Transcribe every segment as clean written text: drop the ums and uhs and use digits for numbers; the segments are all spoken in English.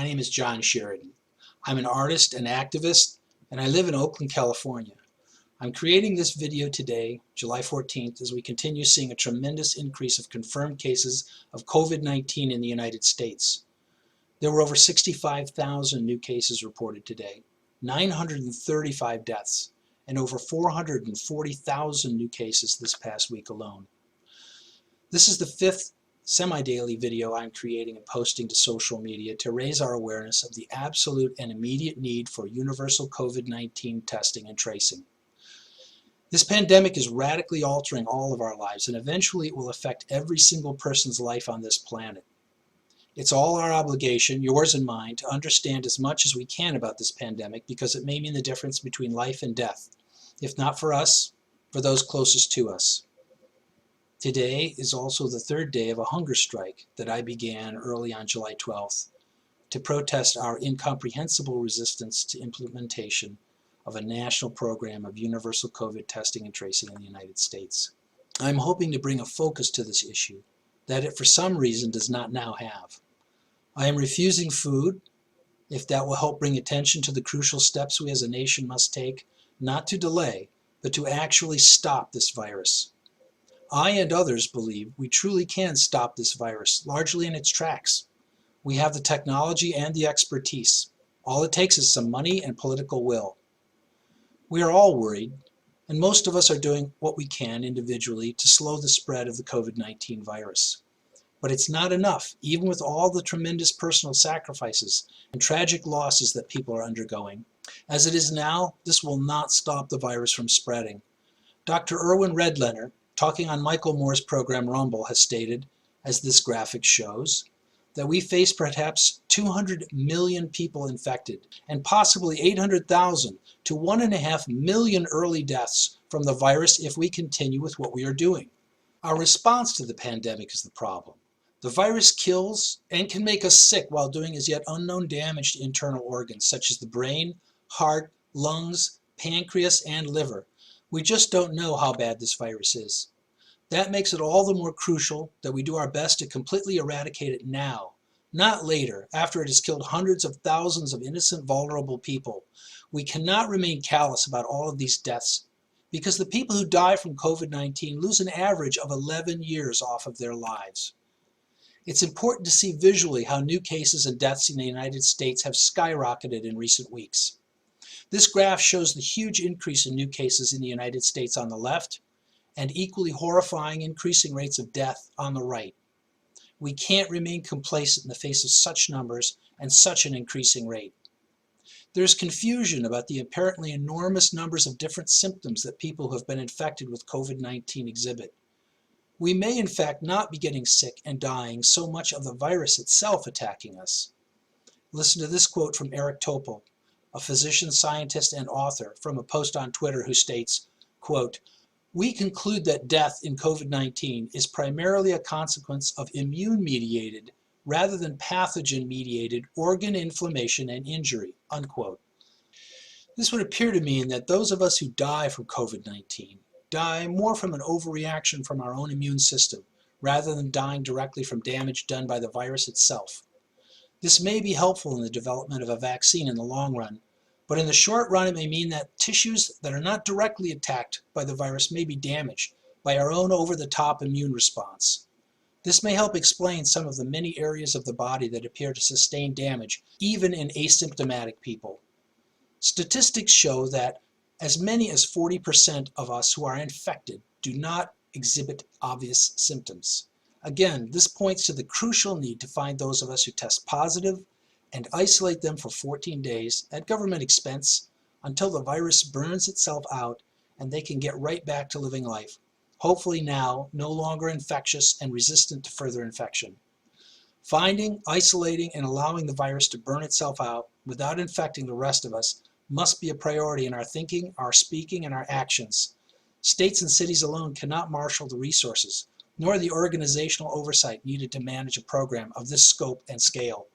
My name is John Sheridan. I'm an artist and activist, and I live in Oakland, California. I'm creating this video today, July 14th, as we continue seeing a tremendous increase of confirmed cases of COVID-19 in the United States. There were over 65,000 new cases reported today, 935 deaths, and over 440,000 new cases this past week alone. This is the fifth semi-daily video I'm creating and posting to social media to raise our awareness of the absolute and immediate need for universal COVID-19 testing and tracing. This pandemic is radically altering all of our lives, and eventually it will affect every single person's life on this planet. It's all our obligation, yours and mine, to understand as much as we can about this pandemic because it may mean the difference between life and death, if not for us, for those closest to us. Today is also the third day of a hunger strike that I began early on July 12th to protest our incomprehensible resistance to implementation of a national program of universal COVID testing and tracing in the United States. I'm hoping to bring a focus to this issue that it for some reason does not now have. I am refusing food if that will help bring attention to the crucial steps we as a nation must take, not to delay, but to actually stop this virus. I and others believe we truly can stop this virus, largely in its tracks. We have the technology and the expertise. All it takes is some money and political will. We are all worried, and most of us are doing what we can individually to slow the spread of the COVID-19 virus. But it's not enough, even with all the tremendous personal sacrifices and tragic losses that people are undergoing. As it is now, this will not stop the virus from spreading. Dr. Irwin Redlener, talking on Michael Moore's program Rumble, has stated, as this graphic shows, that we face perhaps 200 million people infected and possibly 800,000 to 1.5 million early deaths from the virus if we continue with what we are doing. Our response to the pandemic is the problem. The virus kills and can make us sick while doing as yet unknown damage to internal organs such as the brain, heart, lungs, pancreas, and liver. We just don't know how bad this virus is. That makes it all the more crucial that we do our best to completely eradicate it now, not later, after it has killed hundreds of thousands of innocent, vulnerable people. We cannot remain callous about all of these deaths because the people who die from COVID-19 lose an average of 11 years off of their lives. It's important to see visually how new cases and deaths in the United States have skyrocketed in recent weeks. This graph shows the huge increase in new cases in the United States on the left, and equally horrifying increasing rates of death on the right. We can't remain complacent in the face of such numbers and such an increasing rate. There's confusion about the apparently enormous numbers of different symptoms that people who have been infected with COVID-19 exhibit. We may in fact not be getting sick and dying so much of the virus itself attacking us. Listen to this quote from Eric Topol, a physician, scientist, and author, from a post on Twitter who states, quote, "We conclude that death in COVID-19 is primarily a consequence of immune-mediated rather than pathogen-mediated organ inflammation and injury," unquote. This would appear to mean that those of us who die from COVID-19 die more from an overreaction from our own immune system rather than dying directly from damage done by the virus itself. This may be helpful in the development of a vaccine in the long run, but in the short run it may mean that tissues that are not directly attacked by the virus may be damaged by our own over-the-top immune response. This may help explain some of the many areas of the body that appear to sustain damage, even in asymptomatic people. Statistics show that as many as 40% of us who are infected do not exhibit obvious symptoms. Again, this points to the crucial need to find those of us who test positive and isolate them for 14 days at government expense until the virus burns itself out and they can get right back to living life, hopefully now no longer infectious and resistant to further infection. Finding, isolating, and allowing the virus to burn itself out without infecting the rest of us must be a priority in our thinking, our speaking, and our actions. States and cities alone cannot marshal the resources, nor the organizational oversight needed to manage a program of this scope and scale.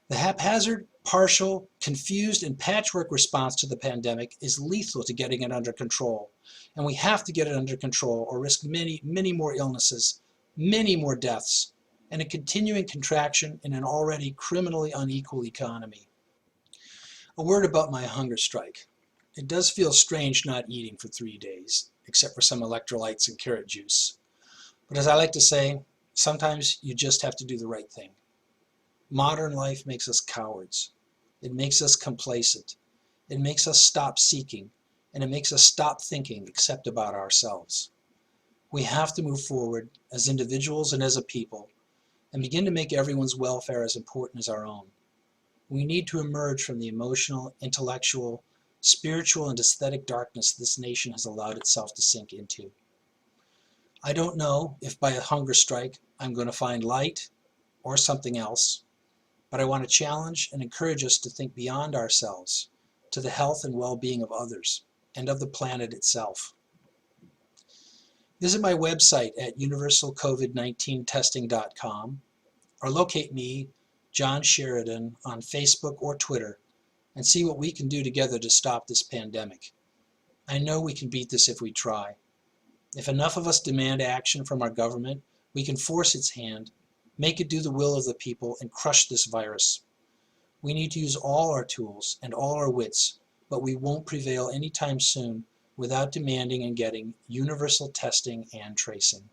The haphazard, partial, confused, and patchwork response to the pandemic is lethal to getting it under control. And we have to get it under control or risk many, many more illnesses, many more deaths, and a continuing contraction in an already criminally unequal economy. A word about my hunger strike. It does feel strange not eating for 3 days, except for some electrolytes and carrot juice. But as I like to say, sometimes you just have to do the right thing. Modern life makes us cowards. It makes us complacent. It makes us stop seeking, and it makes us stop thinking except about ourselves. We have to move forward as individuals and as a people and begin to make everyone's welfare as important as our own. We need to emerge from the emotional, intellectual, spiritual, and aesthetic darkness this nation has allowed itself to sink into. I don't know if by a hunger strike I'm going to find light or something else, but I want to challenge and encourage us to think beyond ourselves to the health and well-being of others and of the planet itself. Visit my website at universalcovid19testing.com or locate me, John Sheridan, on Facebook or Twitter and see what we can do together to stop this pandemic. I know we can beat this if we try. If enough of us demand action from our government, we can force its hand, make it do the will of the people, and crush this virus. We need to use all our tools and all our wits, but we won't prevail anytime soon without demanding and getting universal testing and tracing.